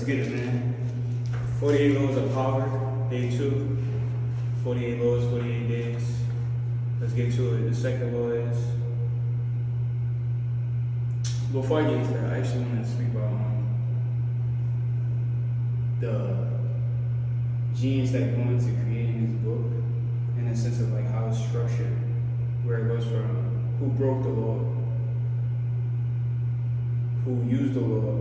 Let's get it, man. 48 laws of power, day 2. 48 laws, 48 days. Let's get to it. The second law is, before I get into that, I actually want to speak about the genes that go into creating this book, in the sense of like how it's structured, where it goes from who broke the law, who used the law,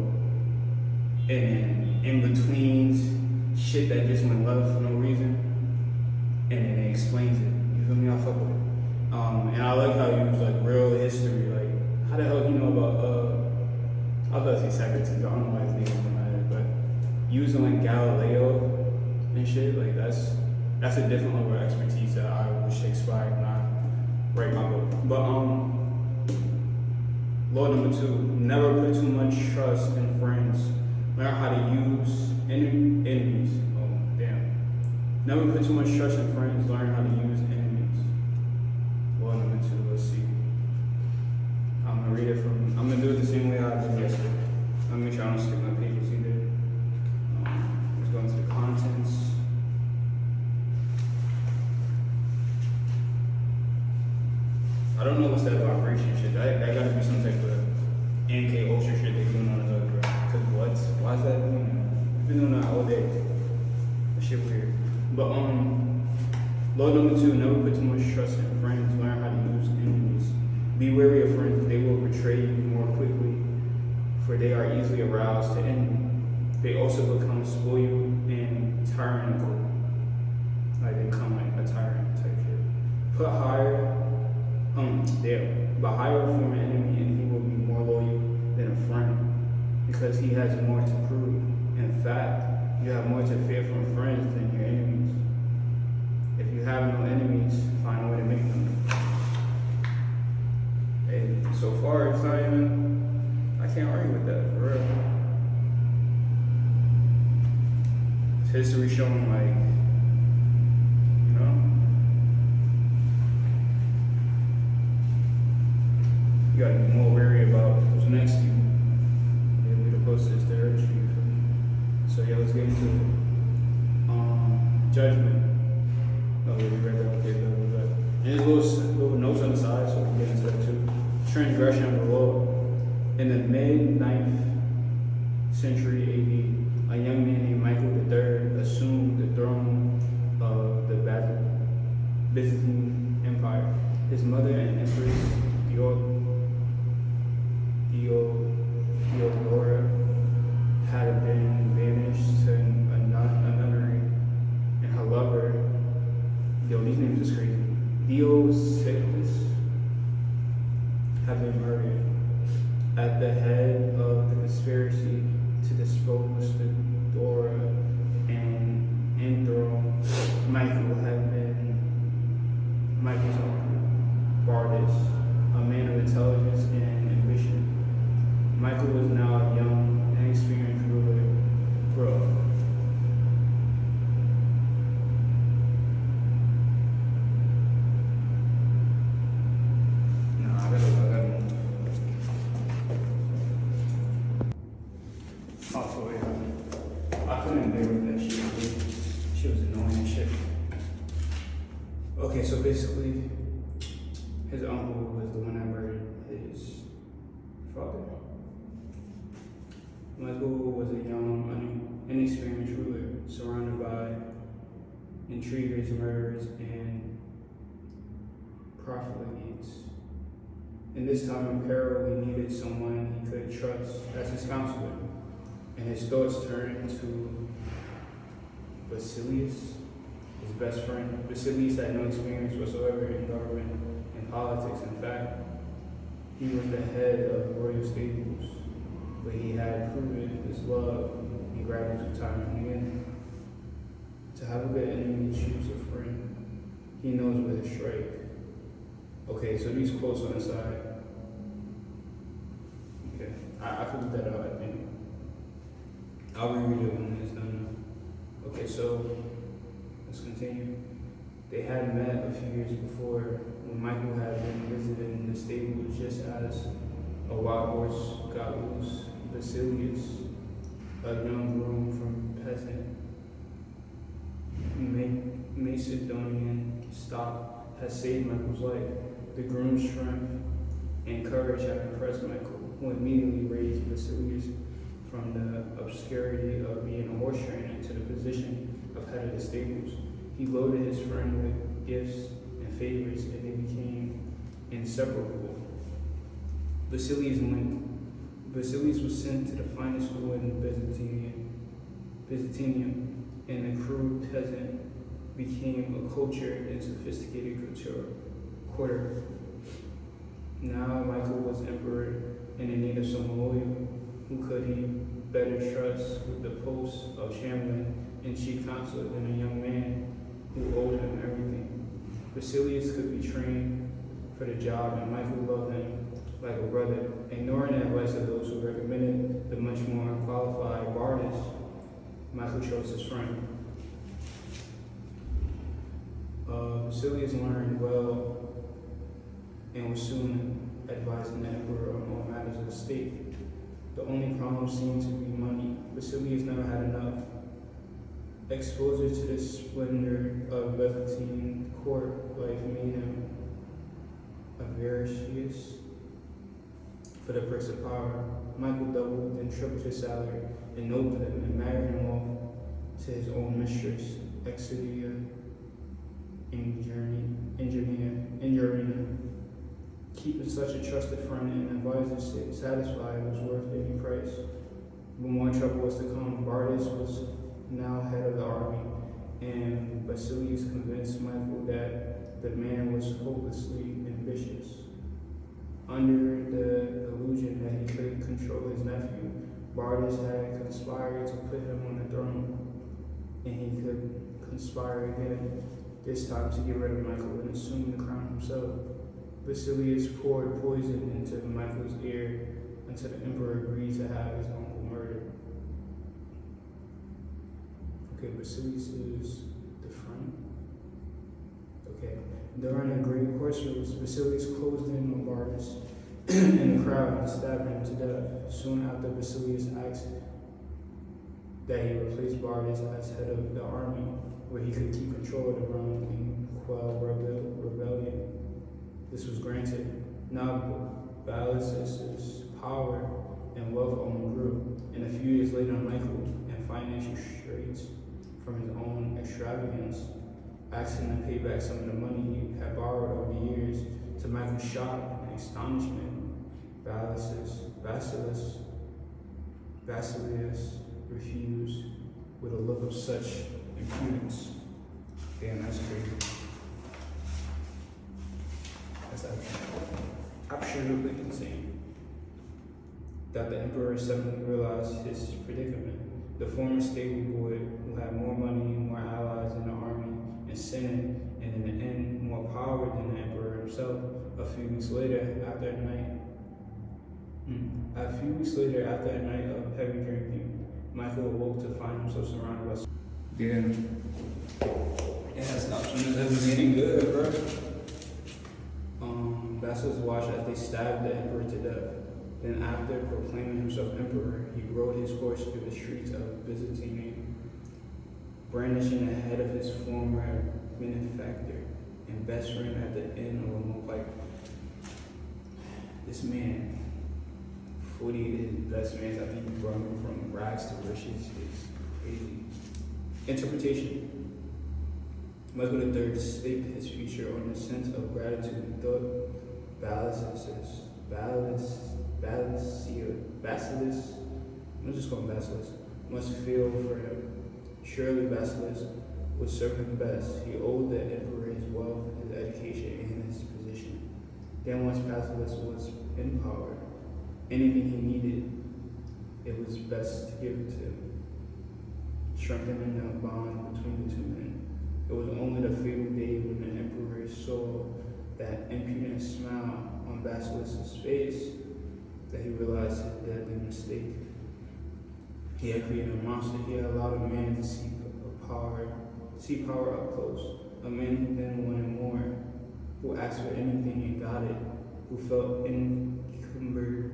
and in between shit that just went left for no reason, and then it explains it. You feel me? I fuck with it. And I like how you use like real history. Like, how the hell do you know about I was about to say Socrates, I don't know why his name is in my head, but using like Galileo and shit, like that's a different level of expertise that I wish expired when I write my book. But law number 2, never put too much trust in friends. Learn how to use enemies. Oh damn. Never put too much trust in friends. Learn how to use enemies. Law number 2, let's see. I'm gonna do it the same way I did yesterday. Let me make sure I don't skip my pages either. Let's go into the contents. I don't know what's that vibration shit. That gotta be some type of NK Ultra shit they're doing on the other, bro. Cause what? Why is that doing that? I've been doing that all day. That shit weird. But law number 2, never put too much trust in friends. Learn how to use enemies. Be wary of friends. They will betray you more quickly, for they are easily aroused to envy. They also become spoiled and tyrannical. Like they become like a tyrant type shit. But hire a former enemy and he will be more loyal than a friend, because he has more to prove. In fact, you have more to fear from friends than your enemies. If you have no enemies, find a way to make them. And so far, it's not even, I can't argue with that, for real. It's history showing, like, you know? You gotta be more wary about who's next to you. Maybe the closest to hurt you. So yeah, let's get into it. Judgment. Oh, we read that, okay, that. And there's little notes on the side, so we can get into that too. Transgression of the law. In the mid-9th century AD, a young man named Michael III assumed the throne of the Byzantine Empire. His mother and Empress Theodora had been banished to a nunnery, and her lover, these names is crazy, Theodosius, had been murdered. At the head of the conspiracy to dispose Theodora and enthrone Michael had been Michael's uncle, Bardas, a man of intelligence and ambition. Michael was now a young and experienced ruler. Bro. I couldn't bear with that shit. She was annoying as shit. Okay, so basically, his uncle was the one that murdered his father. Michael was a young, inexperienced ruler surrounded by intriguers, murderers, and profligates. In this time of peril, he needed someone he could trust as his counselor, and his thoughts turned to Basilius, his best friend. Basilius had no experience whatsoever in government and politics. In fact, he was the head of royal stables, but he had proven his love and gratitude time and again. To have a good enemy, choose a friend. He knows where to strike. Okay, so these quotes on the side. Okay, I can leave that out, I think. I'll reread it when it's done. Okay, so let's continue. They had met a few years before when Michael had been visiting the stables just as a wild horse got loose. Basilius a young groom from peasant Macedonian stock had saved Michael's life. The groom's strength and courage had impressed Michael, who immediately raised Basilius from the obscurity of being a horse trainer to the position of head of the stables. He loaded his friend with gifts and favors, and they became inseparable. Basilius was sent to the finest school in Byzantium, and the crude peasant became a cultured and sophisticated courtier. Now Michael was emperor and in need of someone loyal. Who could he better trust with the post of chamberlain and chief counselor than a young man who owed him everything? Basilius could be trained for the job, and Michael loved him like a brother. Ignoring the advice of those who recommended the much more qualified Bardas, Michael chose his friend. Basilius learned well and was soon advising the emperor on all matters of the state. The only problem seemed to be money. Basilius never had enough. Exposure to the splendor of Byzantine court life made him avaricious for the purse of power. Michael doubled and tripled his salary, ennobled him, and married him off to his own mistress, Exodia Ingerina. Keeping such a trusted friend and advisor satisfied was worth any price. But more trouble was to come. Bardas was now head of the army, and Basilius convinced Michael that the man was hopelessly ambitious. Under the illusion that he could control his nephew, Bardas had conspired to put him on the throne, and he could conspire again, this time to get rid of Michael and assume the crown himself. Basilius poured poison into Michael's ear until the emperor agreed to have his uncle murdered. Okay, Basilius is the friend. Okay, during a great horse race, Basilius closed in on Bardas in the crowd and stabbed him to death. Soon after, Basilius asked that he replace Bardas as head of the army, where he could keep control of the realm and quell rebellion. This was granted. Now Basilius' power and wealth only grew, and a few years later, Michael, in financial straits from his own extravagance, asked him to pay back some of the money he had borrowed over the years. To Michael's shock and astonishment, Basilius refused with a look of such impudence. Damn, that's crazy. That's absolutely insane. That the emperor suddenly realized his predicament. The former stable boy, who had more money and more allies in the army and senate, and in the end more power than the emperor himself. A few weeks later, after a night of heavy drinking, Michael awoke to find himself surrounded by. Damn. Yeah, stop shooting. That was getting good, bro. Basilius watched as they stabbed the emperor to death. Then, after proclaiming himself emperor, he rode his horse through the streets of Byzantium, brandishing the head of his former benefactor and best friend at the end of a motorbike. This man, 48 his best man, I think he brought him from rags to riches. It's crazy. Interpretation. Michael III staked his future on the sense of gratitude. He thought Basilius, I'm just calling Basilius, must feel for him. Surely Basilius would serve him best. He owed the emperor his wealth, his education, and his position. Then once Basilius was in power, anything he needed, it was best to give it to him, strengthening the bond between the two men. It was only the fatal day when the emperor saw that impudent smile on Basilius' face that he realized his deadly mistake. He had created a monster. He had allowed a man to see power up close. A man who then wanted more, who asked for anything and got it, who felt encumbered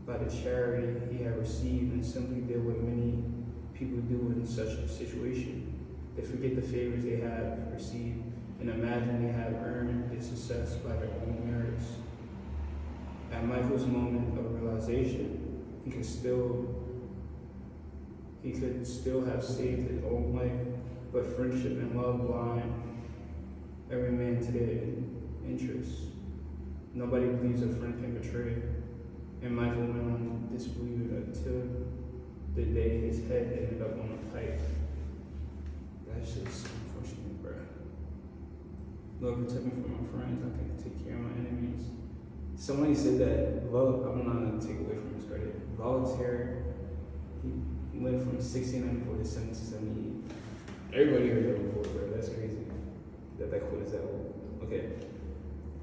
by the the charity he had received and simply did what many people do in such a situation. They forget the favors they have received and imagine they have earned their success by their own merits. At Michael's moment of realization, he could still have saved his own life, but friendship and love blind every man to their interests. Nobody believes a friend can betray, and Michael went on to disbelieve it until the day his head ended up on a pike. That's just unfortunate, bro. Lord protect me from my friends, I can take care of my enemies. Somebody said that, I'm not going to take away from his credit. Voltaire, he lived from 1694 to 1778. Everybody heard that before, bro. That's crazy. That quote is that old. Okay.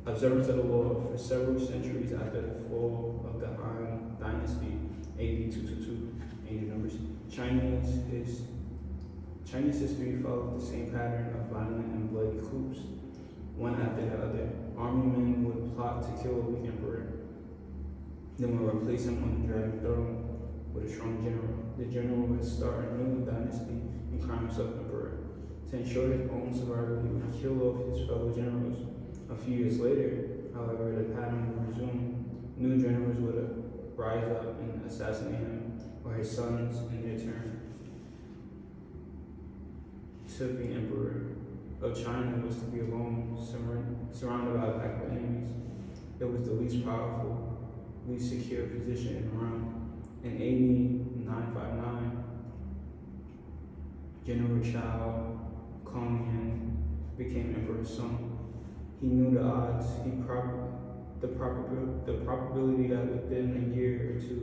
Observers of the law for several centuries after the fall of the Han Dynasty, AD 222, ancient numbers, Chinese history followed the same pattern of violent and bloody coups, one after the other. Army men would plot to kill a weak emperor, then would replace him on the dragon throne with a strong general. The general would start a new dynasty and crown himself emperor. To ensure his own survival, he would kill off his fellow generals. A few years later, however, the pattern would resume. New generals would rise up and assassinate him, or his sons in their turn. To be emperor of China was to be alone, surrounded by a pack of enemies. It was the least powerful, least secure position in Rome. In AD 959, General Chao Kongyan became emperor's son. He knew the odds, the probability that within a year or two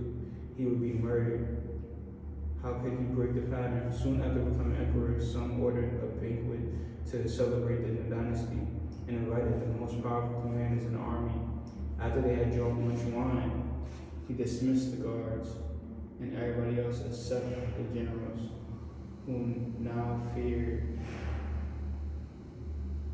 he would be murdered. How could he break the pattern? Soon after becoming emperor, some ordered a banquet to celebrate the new dynasty and invited the most powerful commanders in the army. After they had drunk much wine, he dismissed the guards and everybody else except the generals, who now feared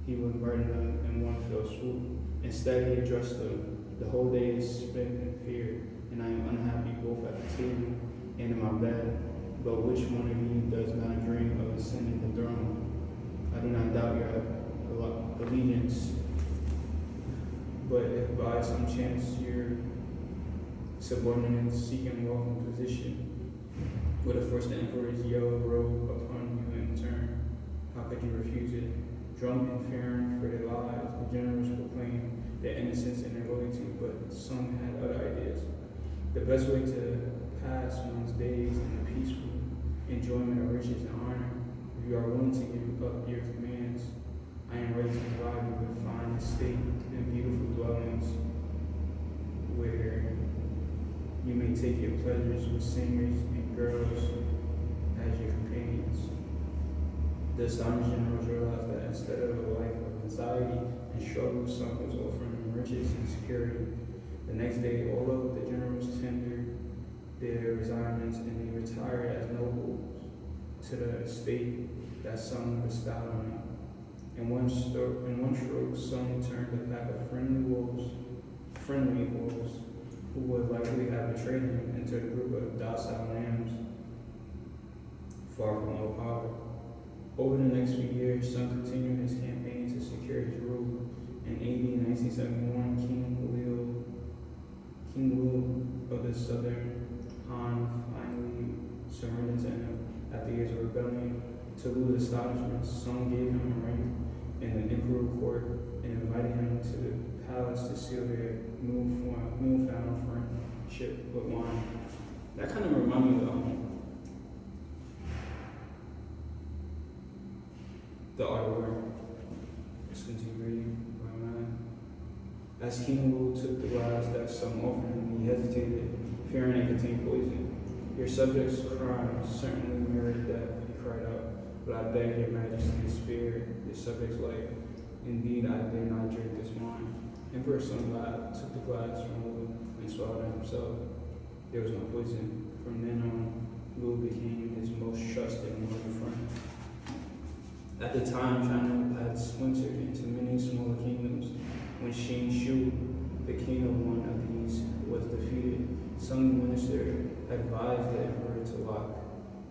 he would murder them in one fell swoop. Instead, he addressed them. The whole day is spent in fear, and I am unhappy both at the table and in my bed. But which one of you does not dream of ascending the throne? I do not doubt your allegiance, but if by some chance your subordinates seeking wealth and position would have forced the emperor's yellow robe upon you in turn, how could you refuse it? Drunk and fearing for their lives, the generals proclaimed their innocence and their loyalty, but some had other ideas. The best way to pass one's days in the peaceful enjoyment of riches and honor, if you are willing to give up your commands, I am ready to provide you with fine estate and beautiful dwellings where you may take your pleasures with singers and girls as your companions. The astonished generals realized that instead of a life of anxiety and struggle, some was offering them riches and security. The next day, all of the generals tendered their resigns and they retired as nobles to the estate that some bestowed on them. In one stroke, some turned a pack of friendly wolves, who would likely have betrayed him, into a group of docile lambs, far from all power. Over the next few years, Sun continued his campaign to secure his rule. In AD 1971, King Wu of the Southern Han finally surrendered to him after years of rebellion. To Wu's astonishment, Sun gave him a ring in the emperor court and invited him to the palace to seal their newfound friendship with wine. That kind of reminded me of The Art of War. Let's continue reading. As King Wu took the glass that some offered him, he hesitated, fearing it contained poison. Your subjects' crimes certainly merit death, he cried out, but I beg your majesty to spare your subjects' life. Indeed, I dare not drink this wine. Emperor Sun took the glass from Wu and swallowed it himself. There was no poison. From then on, Wu became his most trusted and loyal friend. At the time, China had splintered into many smaller kingdoms. When Qin Shu, the king of one of these, was defeated, Sung minister advised the emperor to lock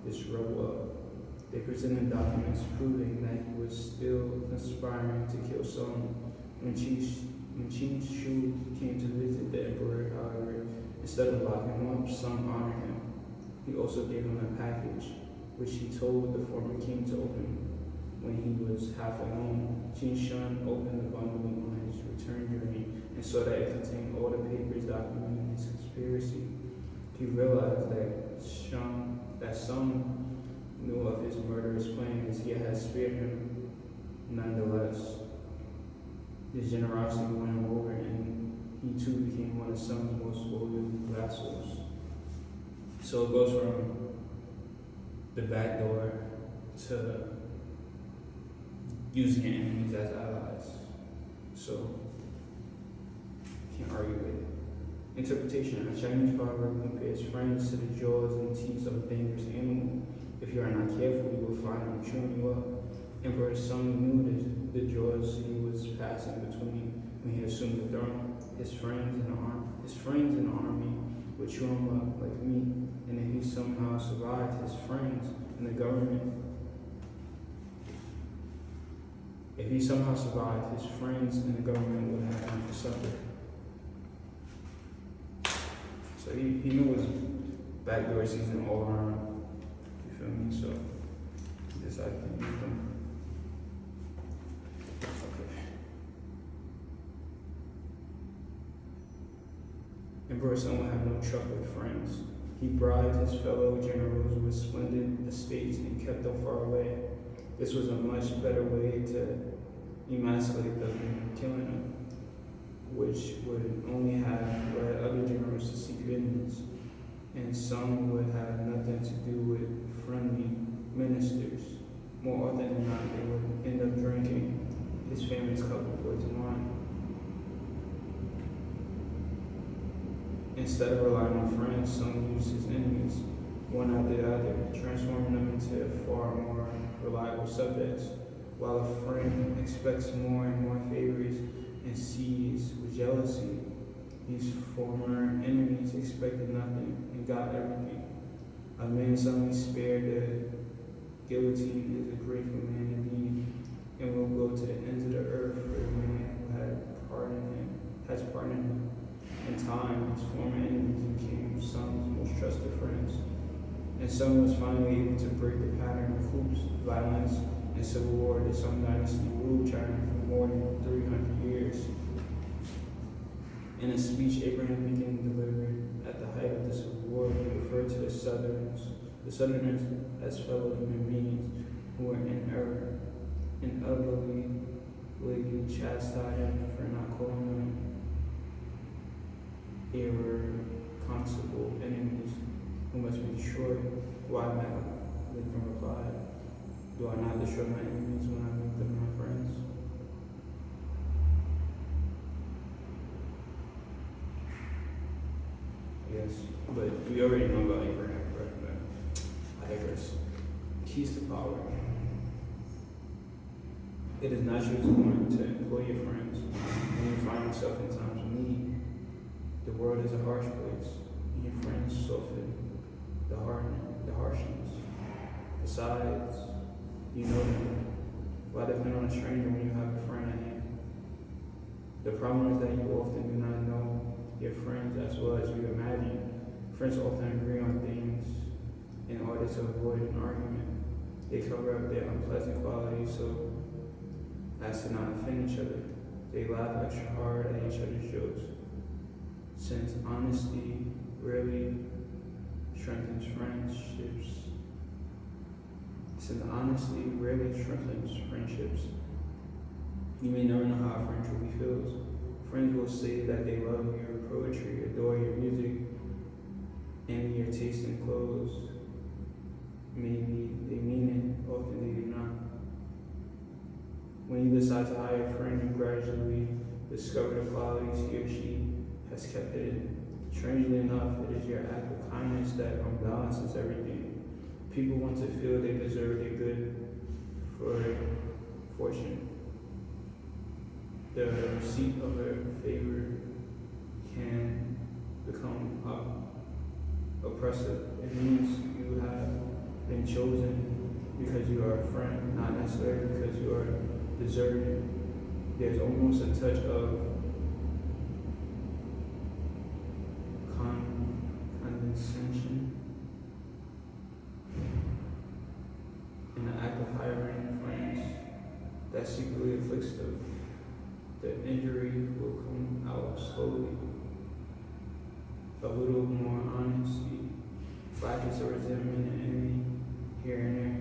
this rebel up. They presented documents proving that he was still conspiring to kill Sung. When Qin Shu came to visit the emperor, however, instead of locking him up, Sung honored him. He also gave him a package, which he told the former king to open when he was halfway home. Qin Shun opened the bundle on his return journey and saw that it contained all the papers documenting his conspiracy. He realized that Sung knew of his murderous plans, yet had spared him nonetheless. His generosity won him over, and he too became one of Sung's most loyal vassals. So it goes from the back door to using your enemies as allies. So, can't argue with it. Interpretation. A Chinese proverb compares friends to the jaws and teeth of a dangerous animal. If you are not careful, you will find them chewing you up. Emperor Sung knew the jaws he was passing between when he assumed the throne. His friends in the army would chew him up like meat, and if he somehow survived, his friends in the government would have him for supper. So he knew his backdoor season all around. You feel me? So he decided to use them. Okay. Emperor Sung would have no truck with friends. He bribed his fellow generals with splendid estates and kept them far away. This was a much better way to emasculate them than killing them, which would only have led other generals to seek vengeance, and some would have nothing to do with friendly ministers. More often than not, they would end up drinking his famous cup of poison wine. Instead of relying on friends, Sung used his enemies, one after the other, transforming them into far more reliable subjects. While a friend expects more and more favors and sees with jealousy, these former enemies expected nothing and got everything. A man suddenly spared the guillotine is a grateful man indeed, and will go to the ends of the earth for the man who has pardoned him. In time, his former enemies became Sung's most trusted friends, and Sung was finally able to break the pattern of coups, violence, and civil war. The Sung dynasty ruled China for more than 300 years. In a speech Abraham Lincoln delivered at the height of the Civil War, he referred to the Southerners as fellow human beings who were in error, and utterly chastised him for not calling them irreconcilable enemies who must be destroyed. Why not? Lincoln replied, do I not destroy my enemies when I make them my friends? Yes, but we already know about Abraham, but I digress. Keys to power. It is not your turn to employ your friends when you find yourself in times of need. The world is a harsh place, and your friends soften the harshness. Besides, you know them. Why depend on a stranger when you have a friend at hand? The problem is that you often do not know your friends as well as you imagine. Friends often agree on things in order to avoid an argument. They cover up their unpleasant qualities so as to not offend each other. They laugh extra hard at each other's jokes. Since honesty rarely strengthens friendships, you may never know how a friend truly feels. Friends will say that they love your poetry, adore your music, envy your taste in clothes. Maybe they mean it, often they do not. When you decide to hire a friend, you gradually discover the qualities he or she has kept hidden. Strangely enough, it is your act of kindness that unbalances everything. People want to feel they deserve their good fortune. The receipt of a favor can become oppressive. It means you have been chosen because you are a friend, not necessarily because you are deserted. There's almost a touch of condescension in the act of hiring friends that secretly afflicts them. The injury will come out slowly. A little more honesty, flashes of resentment and envy here and there.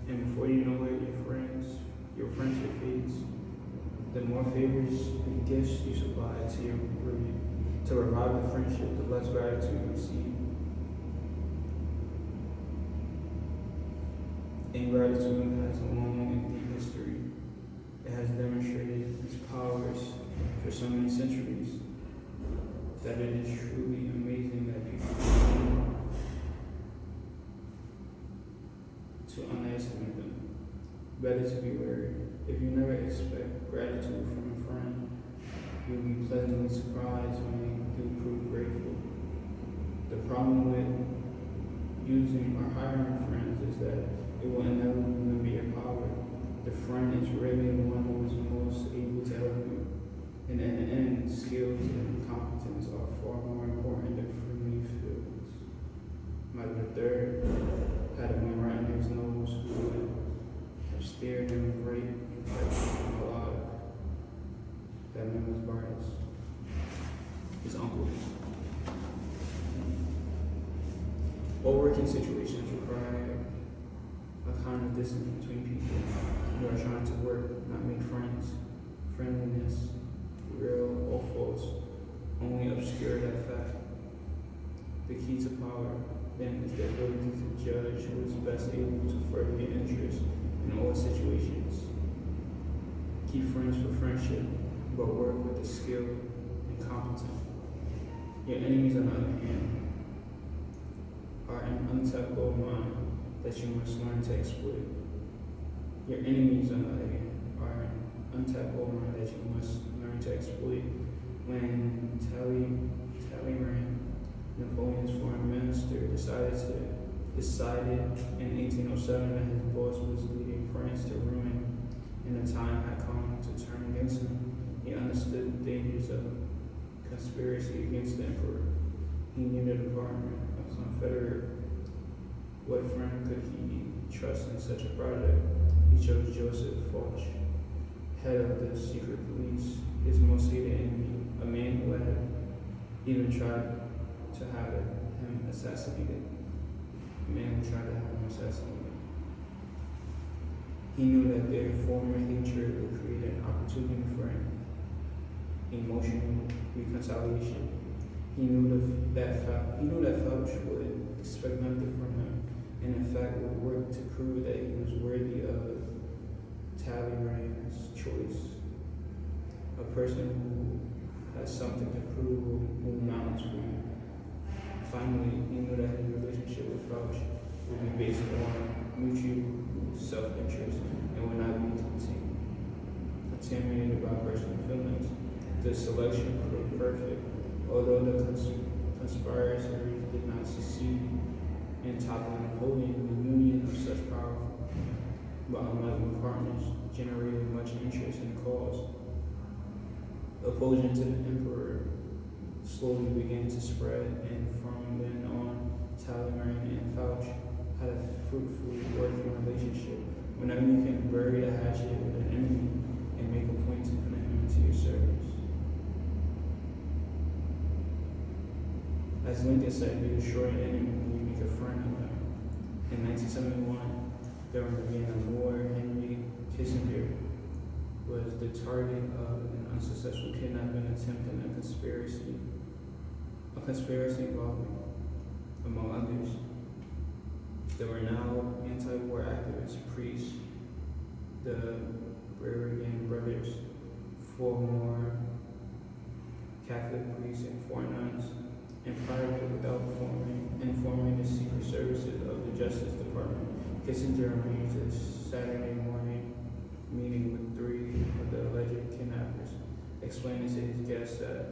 And before you know it, your friendship fades. The more favors and gifts you supply to revive the friendship, the less gratitude you receive. Ingratitude has a long and deep history. It has demonstrated its powers for so many centuries that it is truly amazing that people continue to underestimate them. Better to be wary. If you never expect gratitude from a friend, you'll be pleasantly surprised when they do prove grateful. The problem with using or hiring friends is that it will inevitably limit your power. The friend is really the one who is most able to help you. And in the end, skills and competence are far more important than friendly feelings. Michael III had a man right in his nose who would have stared him right alive. That man was Barnes, his uncle. All working situations require a kind of distance between people who are trying to work, not make friends. Friendliness, real or false, only obscure that fact. The key to power, then, is the ability to judge who is best able to further your interests in all situations. Keep friends for friendship, but work with the skill and competence. Your enemies, on the other hand, are an untapped gold mine that you must learn to exploit. Your enemies, on the other hand, are an untapped gold mine that you must learn to exploit. When Talleyrand, Napoleon's foreign minister, decided in 1807 that his boss was leading France to ruin, and the time had come to turn against him, he understood the dangers of conspiracy against the emperor. He needed a partner, a confederate. What friend could he trust in such a project? He chose Joseph Foch, head of the secret police, his most hated enemy, a man who had even tried to have him assassinated. He knew that their former hatred would create an opportunity for an emotional reconciliation. He knew that Fauch would expect nothing from him, and in fact would work to prove that he was worthy of Talleyrand's choice. A person who has something to prove will move mountains for you. Finally, he knew that his relationship with Fauch would be based on mutual self-interest and would not be contaminated by personal feelings. The selection proved perfect. Although the conspirators did not succeed in toppling Napoleon, the union of such powerful but unlikely partners generated much interest in the cause. Opposition to the emperor slowly began to spread, and from then on, Talleyrand and Fauch had a fruitful working relationship. Whenever you can bury a hatchet with an enemy and make a point to put him into your service. As Lincoln said, you destroy an enemy when you make a friend of them. In 1971, during the Vietnam War, Henry Kissinger was the target of an unsuccessful kidnapping attempt and a conspiracy involving, among others, there were now anti-war activist priests, the Breregan brothers, 4 more Catholic priests and 4 nuns, and privately, without informing the secret services of the Justice Department, Kissinger arranged a Saturday morning meeting with 3 of the alleged kidnappers, explaining to his guests that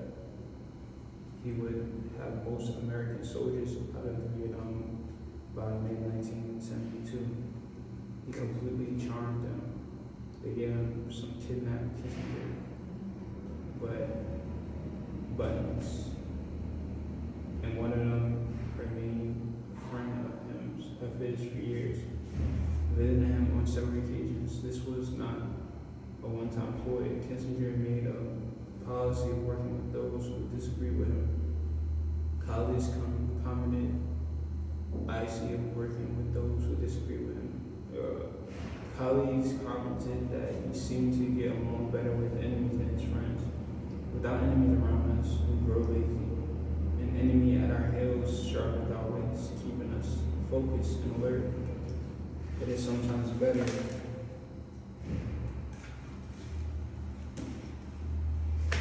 he would have most American soldiers out of the Vietnam by mid-1972. He completely charmed them. They gave him some kidnapped Kissinger buttons, and one of them remained a friend of his for years, visiting him on several occasions. This was not a one-time ploy. Kissinger made a policy of working with those who disagreed with him. Colleagues commented, "I see him working with those who disagree with him." Colleagues commented that he seemed to get along better with enemies than his friends. Without enemies around us, we grow lazy. An enemy at our heels sharpens our wits, keeping us focused and alert. It is sometimes better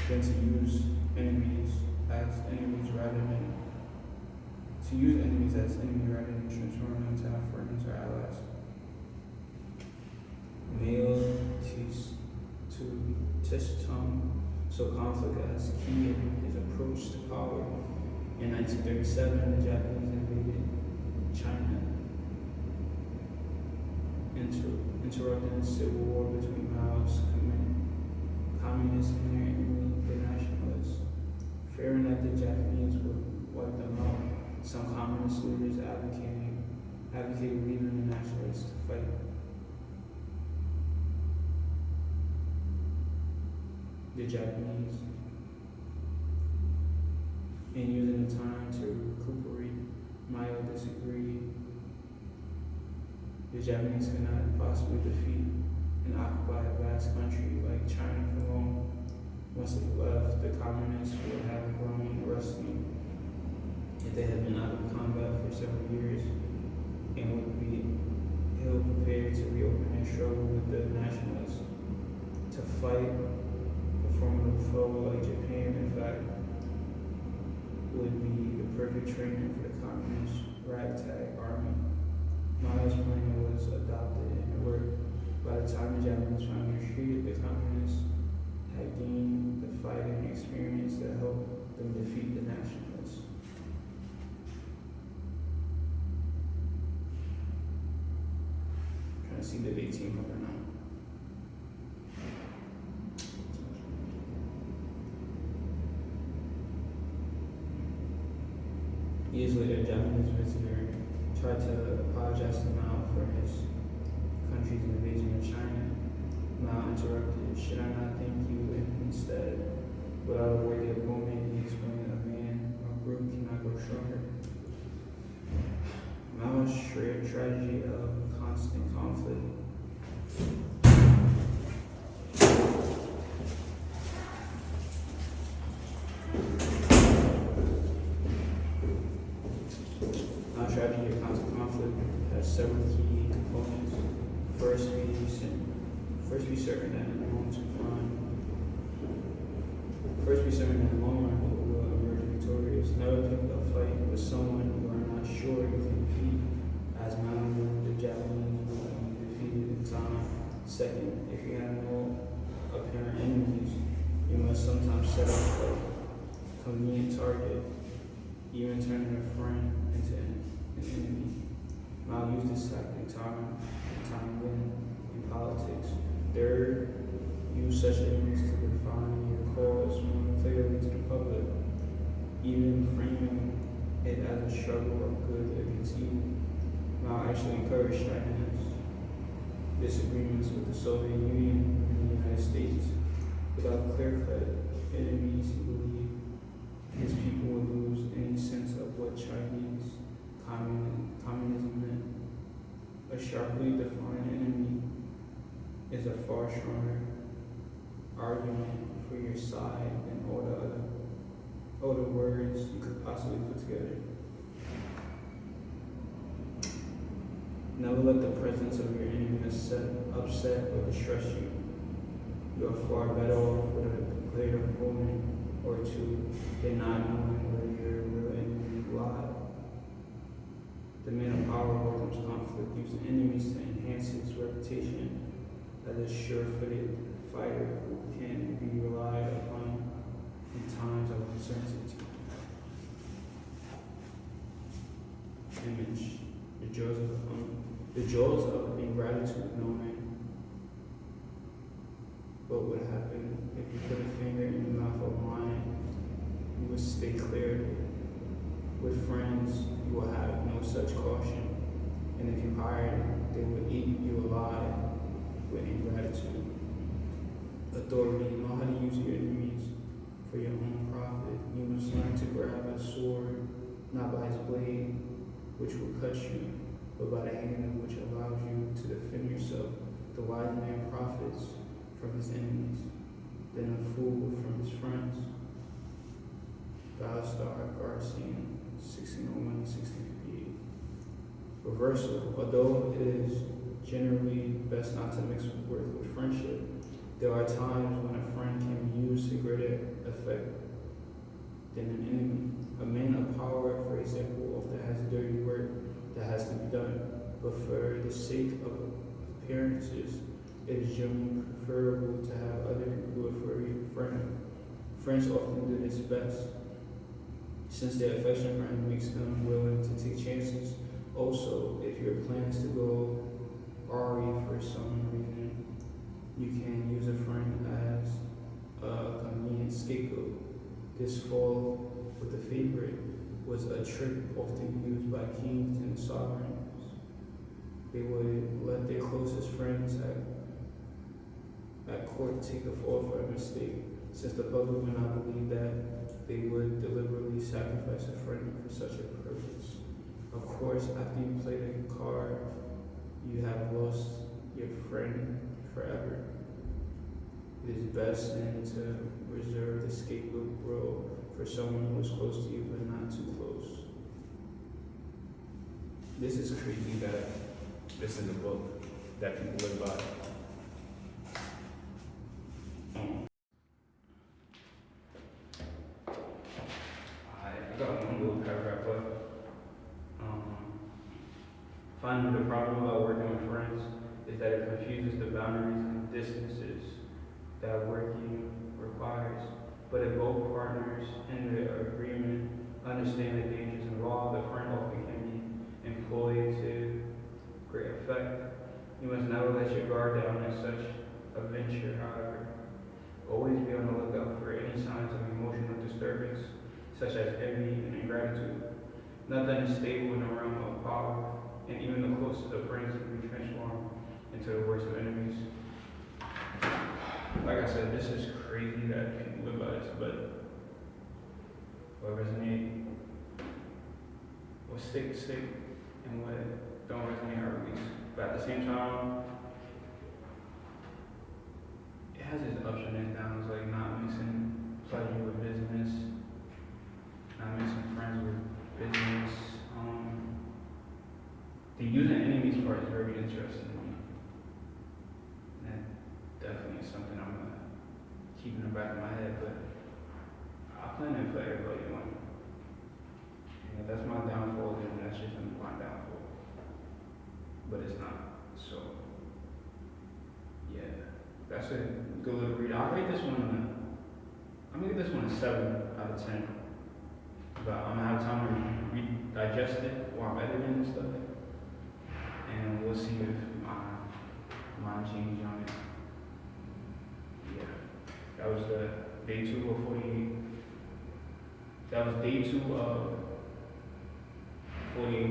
than to use enemies as enemies rather than transform them to our friends or allies. Male Tistum saw conflict as key in his approach to power. In 1937, the Japanese invaded China, interrupting a civil war between Mao's communists and their enemy, the nationalists. Fearing that the Japanese would wipe them out, some communist leaders advocated leaving the nationalists to fight. The Japanese, and using the time to recuperate. Mao disagreed. The Japanese could not possibly defeat and occupy a vast country like China for long. Once they left, the communists would have grown rusty if they had been out of combat for several years, and would be ill prepared to reopen their struggle with the nationalists. To fight a formidable foe like Japan, in fact, would be the perfect training for the communist ragtag army. Mao's plan was adopted and it worked. By the time the Japanese finally retreated, the communists had gained the fighting experience that helped them defeat the nationalists. Trying to see the 1800 now. Years later, a Japanese visitor tried to apologize to Mao for his country's invasion of China. Mao interrupted, "Should I not thank you?" And instead, without a worthy opponent, he explained a man or group cannot grow stronger. Mao's tragedy of constant conflict. Tragedy of constant conflict has several key components. First, be certain that in the long run you will emerge victorious. Never pick a fight with someone you are not sure you can defeat, as Mao knew the Japanese would be defeated in time. Second, if you have no apparent enemies, you must sometimes set up a convenient target, even turning a friend into an enemy. Mao used this tactic time and again in politics. Third, use such enemies to define your cause more clearly to the public, even framing it as a struggle of good against evil. Mao actually encouraged China's disagreements with the Soviet Union and the United States. Without clear-cut enemies, he believed his people would lose any sense of what Chinese communism meant. A sharply defined enemy is a far stronger argument for your side than all the words you could possibly put together. Never let the presence of your enemy upset or distress you. You are far better off with a clear opponent or two than not knowing where your real enemy lies. The man of power welcomes conflict, using enemies to enhance his reputation as a sure-footed fighter who can be relied upon in times of uncertainty. Image. the jaws of ingratitude, knowing what would happen if you put a finger in the mouth of a lion. You would stay clear. With friends, you will have no such caution, and if you hired, they would eat you alive with ingratitude. Authority, know how to use your enemies for your own profit. You must learn to grab a sword, not by its blade, which will cut you, but by the handle which allows you to defend yourself. The wise man profits from his enemies, then a fool from his friends. Battlestar Garcian, 1601 to 1658. Reversal. Although it is generally best not to mix with friendship, there are times when a friend can be used to greater effect than an enemy. A man of power, for example, often has dirty work that has to be done, but for the sake of appearances, it is generally preferable to have other people do it for your friend. Friends often do this best, since their affection for him makes them willing to take chances. Also, if your plans to go awry for some reason, you can use a friend as a convenient scapegoat. This fall with the favorite was a trick often used by kings and sovereigns. They would let their closest friends at court take a fall for a mistake, since the public would not believe that they would deliberately sacrifice a friend for such a purpose. Of course, after you play the card, you have lost your friend forever. It is best then to reserve the scapegoat role for someone who is close to you but not too close. This is crazy that this is a book that people live by. I got one little paragraph left. Finally, the problem about working with friends is that it confuses the boundaries and distances that working requires. But if both partners in the agreement understand the dangers involved, the friend often can be employed to great effect. You must never let your guard down in such a venture, however. Always be on the lookout for any signs of emotional disturbance, such as envy and ingratitude. Nothing is stable in the realm of power, and even the closest of friends can be transformed into the worst of enemies. Like I said, this is crazy that people live by this, but what resonate, what stick, and what don't resonate, I release. But at the same time, it has its ups and its downs, like not mixing pleasure with business, not mixing friends with business. The using enemies part is very interesting to me. And that definitely is something I'm gonna keep in the back of my head, but I plan to play everybody one. And if that's my downfall, then that's just gonna be my downfall. But it's not. So yeah, that's a good little read. I'll rate this one I'm gonna give this one a 7 out of 10. But I'm gonna have time to digest it while I'm editing and stuff. And we'll see if my mind changes on it. Yeah. That was the day 2 of 48. That was day 2 of 48